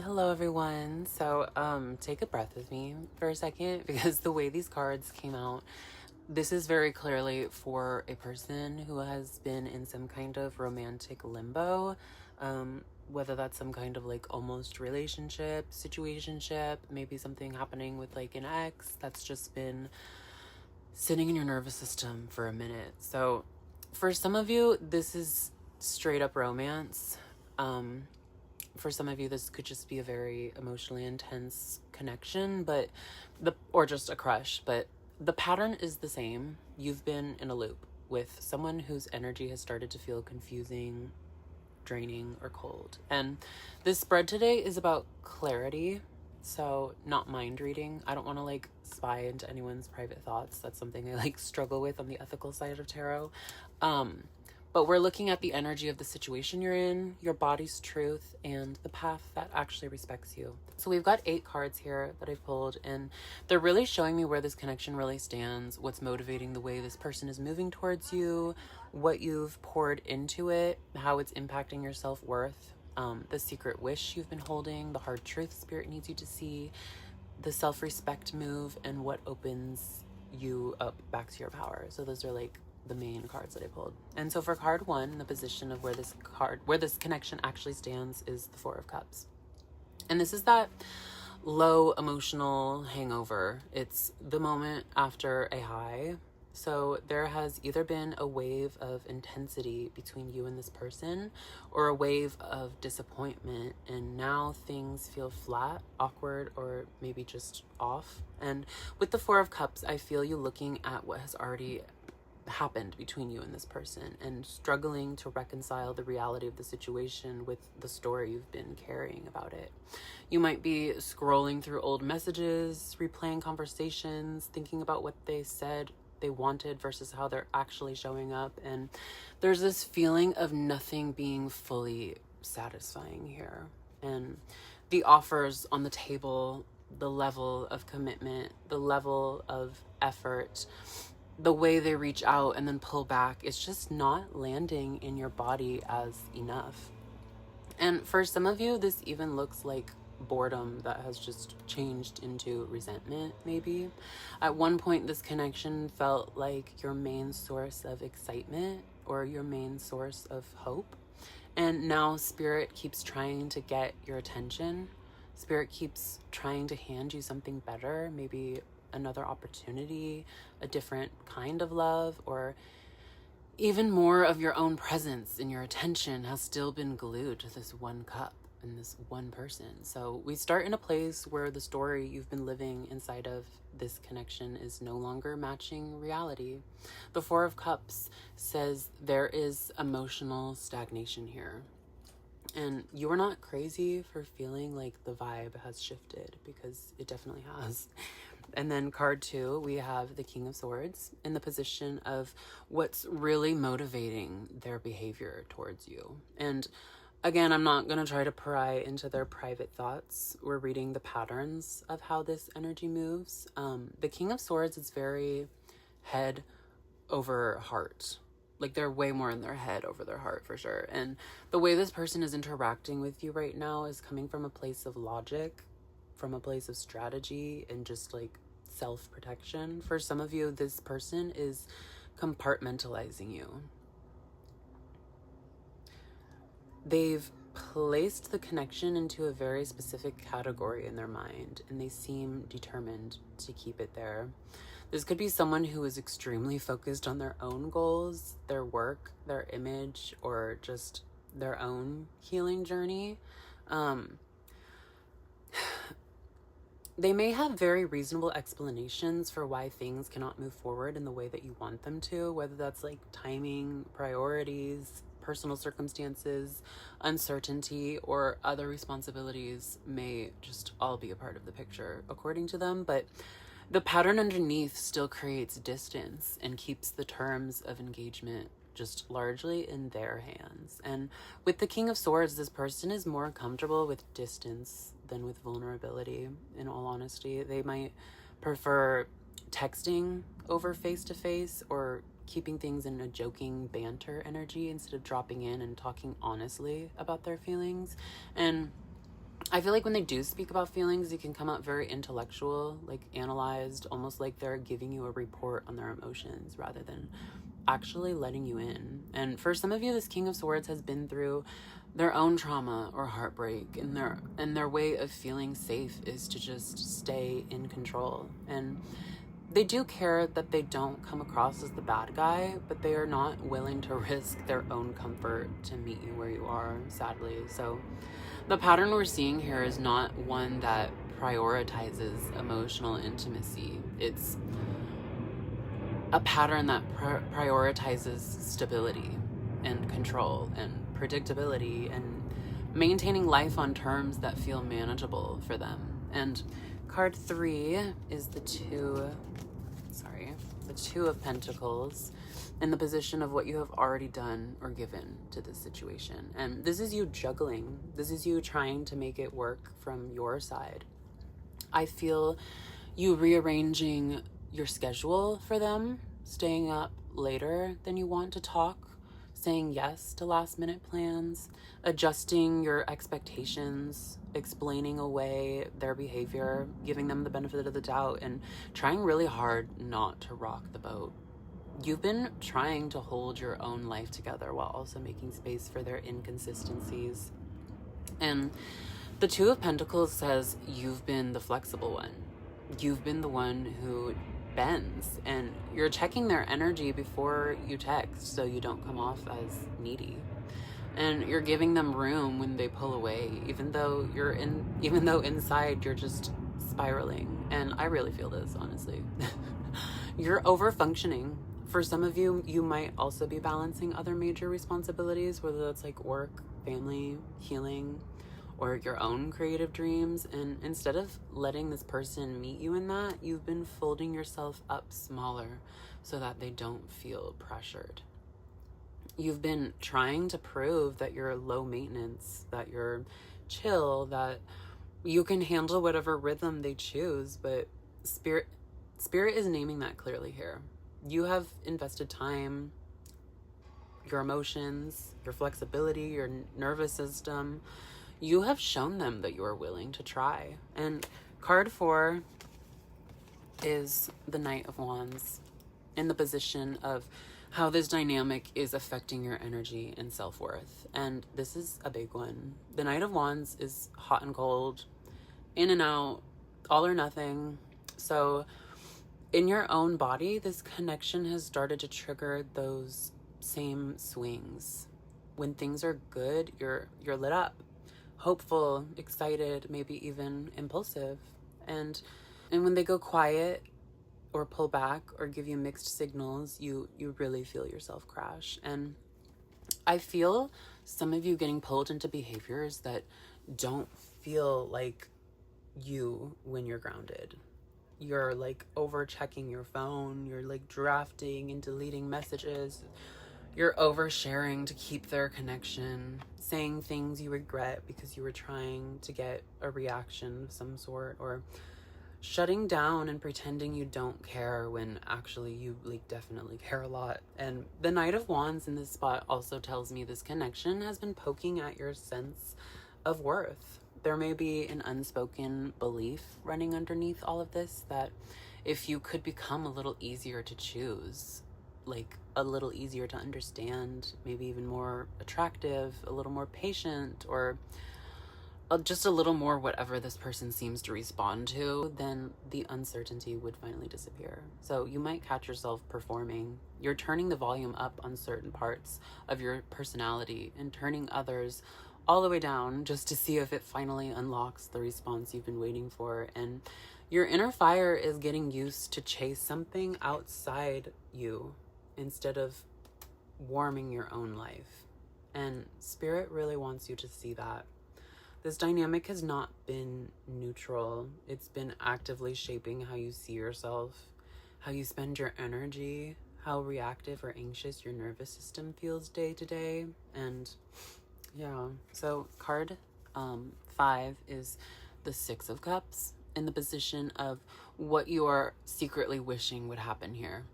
Hello everyone. Take a breath with me for a second because the way these cards came out, this is very clearly for a person who has been in some kind of romantic limbo. Whether that's some kind of like almost relationship, situationship, maybe something happening with like an ex that's just been sitting in your nervous system for a minute. So for some of you, this is straight up romance. For some of you, this could just be a very emotionally intense connection, or just a crush, but the pattern is the same. You've been in a loop with someone whose energy has started to feel confusing, draining, or cold. And this spread today is about clarity. So not mind reading. I don't want to like spy into anyone's private thoughts. That's something I like struggle with on the ethical side of tarot. But we're looking at the energy of the situation you're in, your body's truth, and the path that actually respects you. So we've got 8 cards here that I've pulled, and they're really showing me where this connection really stands, what's motivating the way this person is moving towards you, what you've poured into it, how it's impacting your self-worth, the secret wish you've been holding, the hard truth spirit needs you to see, the self-respect move, and what opens you up back to your power. So those are like the main cards that I pulled. And so for card 1, the position of where this connection actually stands is the 4 of Cups. And this is that low emotional hangover. It's the moment after a high. So there has either been a wave of intensity between you and this person, or a wave of disappointment, and now things feel flat, awkward, or maybe just off. And with the 4 of Cups, I feel you looking at what has already happened between you and this person and struggling to reconcile the reality of the situation with the story you've been carrying about it. You might be scrolling through old messages, replaying conversations, thinking about what they said they wanted versus how they're actually showing up, and there's this feeling of nothing being fully satisfying here. And the offers on the table, the level of commitment, the level of effort, the way they reach out and then pull back, it's just not landing in your body as enough. And for some of you, this even looks like boredom that has just changed into resentment, maybe. At one point, this connection felt like your main source of excitement or your main source of hope. And now Spirit keeps trying to get your attention. Spirit keeps trying to hand you something better, maybe another opportunity, a different kind of love, or even more of your own presence, and your attention has still been glued to this one cup and this one person. So we start in a place where the story you've been living inside of this connection is no longer matching reality. The 4 of Cups says there is emotional stagnation here. And you are not crazy for feeling like the vibe has shifted, because it definitely has. And then card 2, we have the King of Swords in the position of what's really motivating their behavior towards you. And again, I'm not going to try to pry into their private thoughts. We're reading the patterns of how this energy moves. The King of Swords is very head over heart. Like, they're way more in their head over their heart, for sure. And the way this person is interacting with you right now is coming from a place of logic, from a place of strategy, and just like self-protection. For some of you, this person is compartmentalizing you. They've placed the connection into a very specific category in their mind, and they seem determined to keep it there. This could be someone who is extremely focused on their own goals, their work, their image, or just their own healing journey. They may have very reasonable explanations for why things cannot move forward in the way that you want them to, whether that's like timing, priorities, personal circumstances, uncertainty, or other responsibilities may just all be a part of the picture according to them. But the pattern underneath still creates distance and keeps the terms of engagement just largely in their hands. And with the King of Swords, this person is more comfortable with distance than with vulnerability, in all honesty. They might prefer texting over face-to-face, or keeping things in a joking banter energy instead of dropping in and talking honestly about their feelings. And I feel like when they do speak about feelings, it can come out very intellectual, like analyzed, almost like they're giving you a report on their emotions rather than actually letting you in. And for some of you, this King of Swords has been through their own trauma or heartbreak, and their way of feeling safe is to just stay in control. And they do care that they don't come across as the bad guy, but they are not willing to risk their own comfort to meet you where you are, sadly. So the pattern we're seeing here is not one that prioritizes emotional intimacy. It's a pattern that prioritizes stability and control and predictability and maintaining life on terms that feel manageable for them. And card 3 is the Two of Pentacles in the position of what you have already done or given to this situation. And this is you juggling. This is you trying to make it work from your side. I feel you rearranging your schedule for them, staying up later than you want to talk, saying yes to last minute plans, adjusting your expectations, explaining away their behavior, giving them the benefit of the doubt, and trying really hard not to rock the boat. You've been trying to hold your own life together while also making space for their inconsistencies. And the Two of Pentacles says you've been the flexible one. You've been the one who bends, and you're checking their energy before you text so you don't come off as needy. And you're giving them room when they pull away, even though inside you're just spiraling. And I really feel this, honestly. You're over functioning. For some of you, you might also be balancing other major responsibilities, whether that's like work, family, healing, or your own creative dreams. And instead of letting this person meet you in that, you've been folding yourself up smaller so that they don't feel pressured. You've been trying to prove that you're low maintenance, that you're chill, that you can handle whatever rhythm they choose, but Spirit is naming that clearly here. You have invested time, your emotions, your flexibility, your nervous system. You have shown them that you are willing to try. And card 4 is the Knight of Wands in the position of how this dynamic is affecting your energy and self-worth. And this is a big one. The Knight of Wands is hot and cold, in and out, all or nothing. So in your own body, this connection has started to trigger those same swings. When things are good, you're lit up, hopeful, excited, maybe even impulsive. And when they go quiet or pull back or give you mixed signals, you really feel yourself crash. And I feel some of you getting pulled into behaviors that don't feel like you when you're grounded. You're like over checking your phone, you're like drafting and deleting messages, you're oversharing to keep their connection, saying things you regret because you were trying to get a reaction of some sort, or shutting down and pretending you don't care when actually you like definitely care a lot. And the Knight of Wands in this spot also tells me this connection has been poking at your sense of worth. There may be an unspoken belief running underneath all of this that if you could become a little easier to choose, like a little easier to understand, maybe even more attractive, a little more patient, or just a little more whatever this person seems to respond to, then the uncertainty would finally disappear. So you might catch yourself performing. You're turning the volume up on certain parts of your personality and turning others all the way down just to see if it finally unlocks the response you've been waiting for. And your inner fire is getting used to chase something outside you instead of warming your own life. And Spirit really wants you to see that. This dynamic has not been neutral. It's been actively shaping how you see yourself, how you spend your energy, how reactive or anxious your nervous system feels day to day. And yeah, so card 5 is the Six of Cups in the position of what you are secretly wishing would happen here.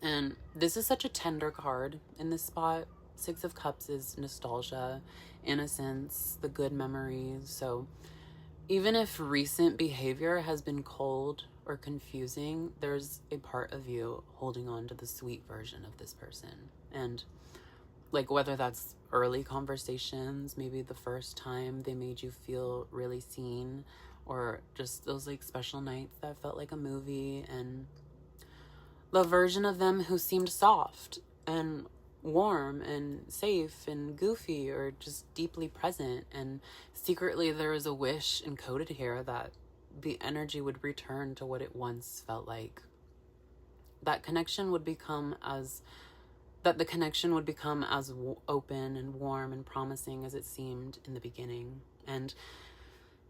And this is such a tender card in this spot. Six of Cups is nostalgia, innocence, the good memories. So even if recent behavior has been cold or confusing, there's a part of you holding on to the sweet version of this person. And like, whether that's early conversations, maybe the first time they made you feel really seen, or just those like special nights that felt like a movie, and the version of them who seemed soft and warm and safe and goofy, or just deeply present. And secretly there was a wish encoded here that the energy would return to what it once felt like. That the connection would become as open and warm and promising as it seemed in the beginning, and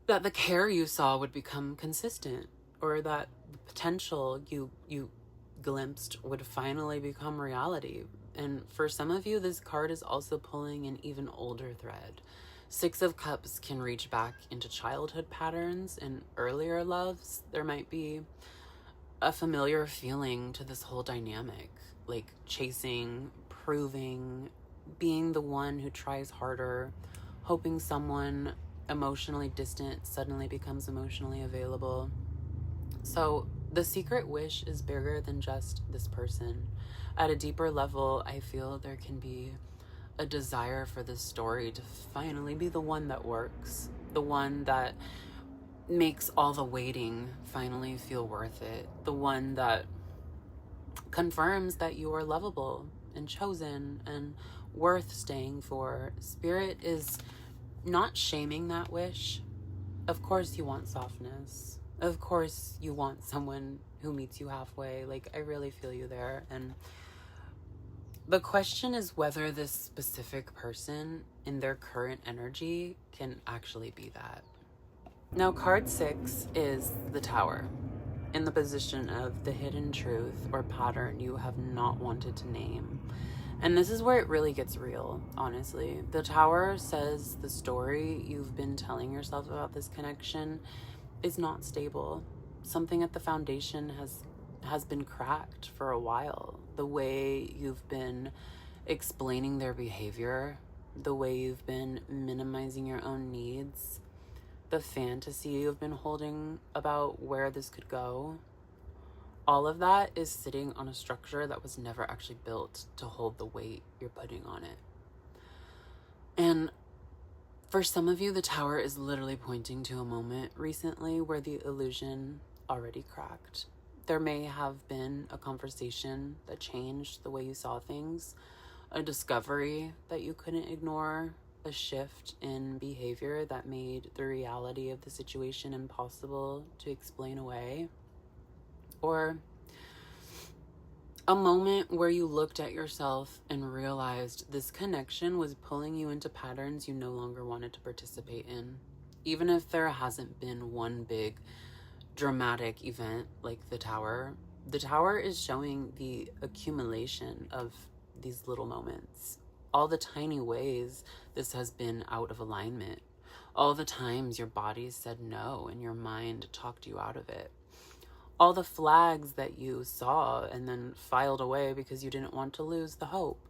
that the care you saw would become consistent, or that the potential you glimpsed would finally become reality. And for some of you, this card is also pulling an even older thread. Six of Cups can reach back into childhood patterns and earlier loves. There might be a familiar feeling to this whole dynamic, like chasing, proving, being the one who tries harder, hoping someone emotionally distant suddenly becomes emotionally available. So the secret wish is bigger than just this person. At a deeper level, I feel there can be a desire for this story to finally be the one that works, the one that makes all the waiting finally feel worth it, the one that confirms that you are lovable and chosen and worth staying for. Spirit is not shaming that wish. Of course you want softness. Of course you want someone who meets you halfway. Like, I really feel you there. And the question is whether this specific person in their current energy can actually be that. Now, card 6 is the Tower, in the position of the hidden truth or pattern you have not wanted to name. And this is where it really gets real, honestly. The Tower says the story you've been telling yourself about this connection is not stable. Something at the foundation has been cracked for a while. The way you've been explaining their behavior, the way you've been minimizing your own needs, the fantasy you've been holding about where this could go, all of that is sitting on a structure that was never actually built to hold the weight you're putting on it. And for some of you, the Tower is literally pointing to a moment recently where the illusion already cracked. There may have been a conversation that changed the way you saw things, a discovery that you couldn't ignore, a shift in behavior that made the reality of the situation impossible to explain away, or a moment where you looked at yourself and realized this connection was pulling you into patterns you no longer wanted to participate in. Even if there hasn't been one big dramatic event like the Tower is showing the accumulation of these little moments, all the tiny ways this has been out of alignment, all the times your body said no and your mind talked you out of it, all the flags that you saw and then filed away because you didn't want to lose the hope.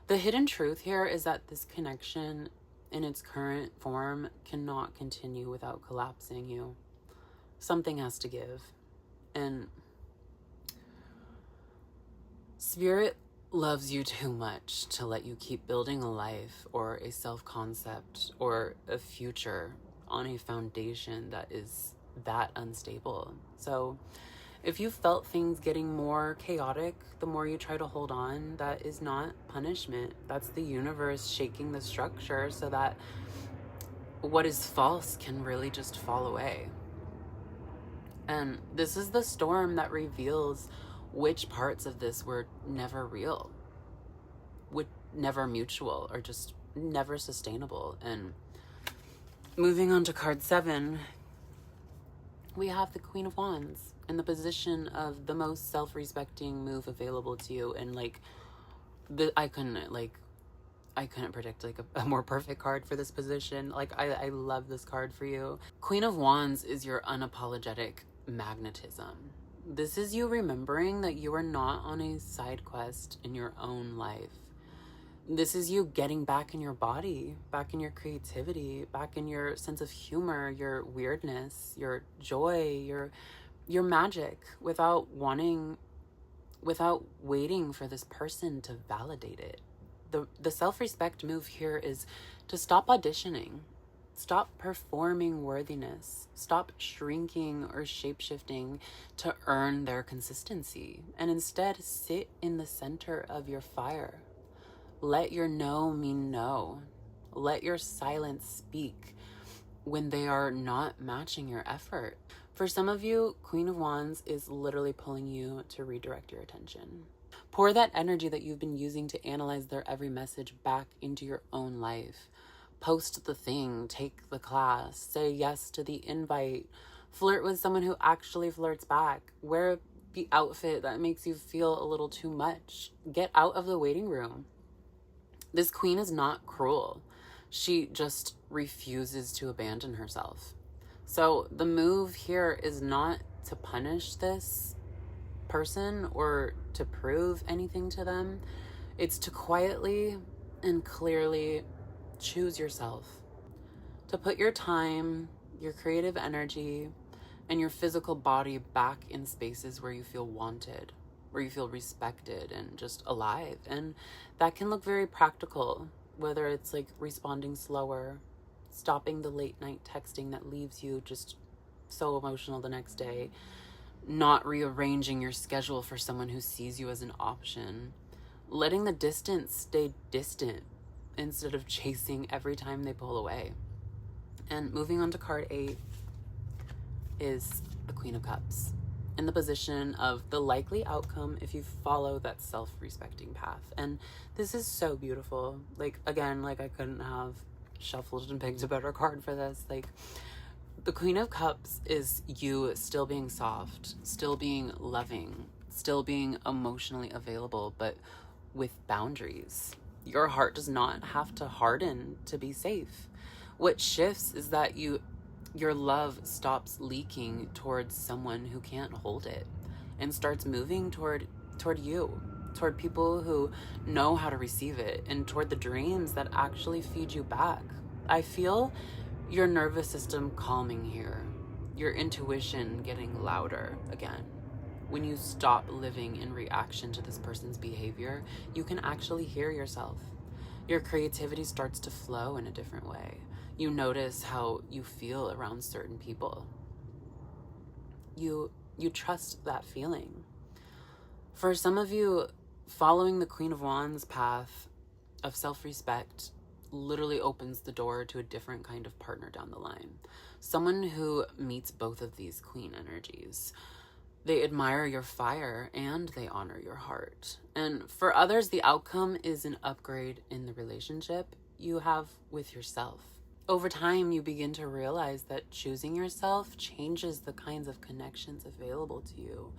The hidden truth here is that this connection in its current form cannot continue without collapsing you. Something has to give. And Spirit loves you too much to let you keep building a life or a self-concept or a future on a foundation that is that unstable. So if you felt things getting more chaotic the more you try to hold on, that is not punishment. That's the universe shaking the structure so that what is false can really just fall away. And this is the storm that reveals which parts of this were never real, never mutual, or just never sustainable. And moving on to card 7, we have the Queen of Wands in the position of the most self-respecting move available to you. And like, I couldn't predict like a more perfect card for this position. Like, I love this card for you. Queen of Wands is your unapologetic magnetism. This is you remembering that you are not on a side quest in your own life. This is you getting back in your body, back in your creativity, back in your sense of humor, your weirdness, your joy, your magic, without waiting for this person to validate it. The self-respect move here is to stop auditioning. Stop performing worthiness. Stop shrinking or shapeshifting to earn their consistency. And instead, sit in the center of your fire. Let your no mean no. Let your silence speak when they are not matching your effort. For some of you, Queen of Wands is literally pulling you to redirect your attention. Pour that energy that you've been using to analyze their every message back into your own life. Post the thing, take the class, say yes to the invite, flirt with someone who actually flirts back, wear the outfit that makes you feel a little too much, get out of the waiting room. This queen is not cruel. She just refuses to abandon herself. So the move here is not to punish this person or to prove anything to them. It's to quietly and clearly choose yourself, to put your time, your creative energy, and your physical body back in spaces where you feel wanted, where you feel respected and just alive. And that can look very practical, whether it's like responding slower, stopping the late night texting that leaves you just so emotional the next day, not rearranging your schedule for someone who sees you as an option, letting the distance stay distant instead of chasing every time they pull away. And moving on to card 8 is the Queen of Cups, in the position of the likely outcome if you follow that self-respecting path. And this is so beautiful. Like, again, like I couldn't have shuffled and picked a better card for this. Like, the Queen of Cups is you still being soft, still being loving, still being emotionally available, but with boundaries. Your heart does not have to harden to be safe. What shifts is that your love stops leaking towards someone who can't hold it and starts moving toward you, toward people who know how to receive it, and toward the dreams that actually feed you back. I feel your nervous system calming here, your intuition getting louder again. When you stop living in reaction to this person's behavior, you can actually hear yourself. Your creativity starts to flow in a different way. You notice how you feel around certain people. You trust that feeling. For some of you, following the Queen of Wands path of self-respect literally opens the door to a different kind of partner down the line. Someone who meets both of these queen energies. They admire your fire and they honor your heart. And for others, the outcome is an upgrade in the relationship you have with yourself. Over time, you begin to realize that choosing yourself changes the kinds of connections available to you.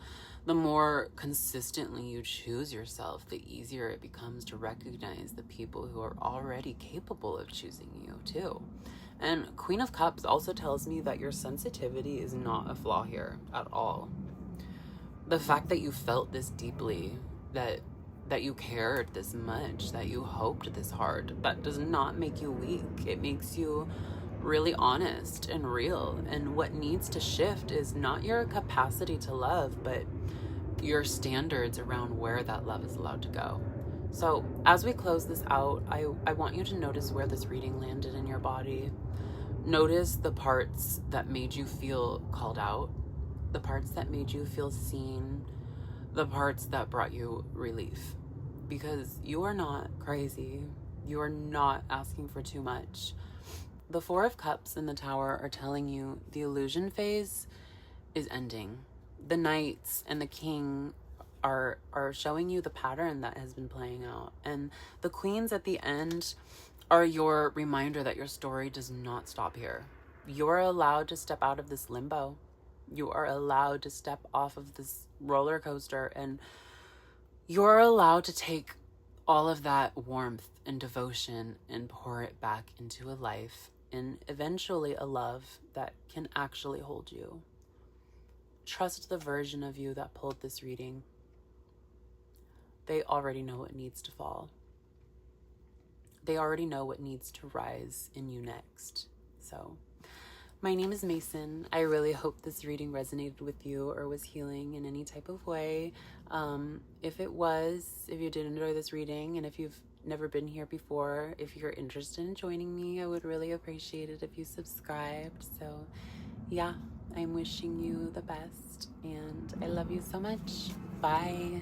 The more consistently you choose yourself, the easier it becomes to recognize the people who are already capable of choosing you too. And Queen of Cups also tells me that your sensitivity is not a flaw here at all. The fact that you felt this deeply, that you cared this much, that you hoped this hard, that does not make you weak. It makes you really honest and real. And what needs to shift is not your capacity to love, but your standards around where that love is allowed to go. So as we close this out, I want you to notice where this reading landed in your body. Notice the parts that made you feel called out, the parts that made you feel seen, the parts that brought you relief. Because you are not crazy. You are not asking for too much. The Four of Cups in the Tower are telling you the illusion phase is ending. The Knights and the King are showing you the pattern that has been playing out. And the Queens at the end are your reminder that your story does not stop here. You're allowed to step out of this limbo. You are allowed to step off of this roller coaster, and you're allowed to take all of that warmth and devotion and pour it back into a life and eventually a love that can actually hold you. trust the version of you that pulled this reading. They already know what needs to fall. They already know what needs to rise in you next. So, my name is Mason. I really hope this reading resonated with you or was healing in any type of way. If it was, if you did enjoy this reading, and if you've never been here before, if you're interested in joining me, I would really appreciate it if you subscribed. So, yeah, I'm wishing you the best, and I love you so much. Bye.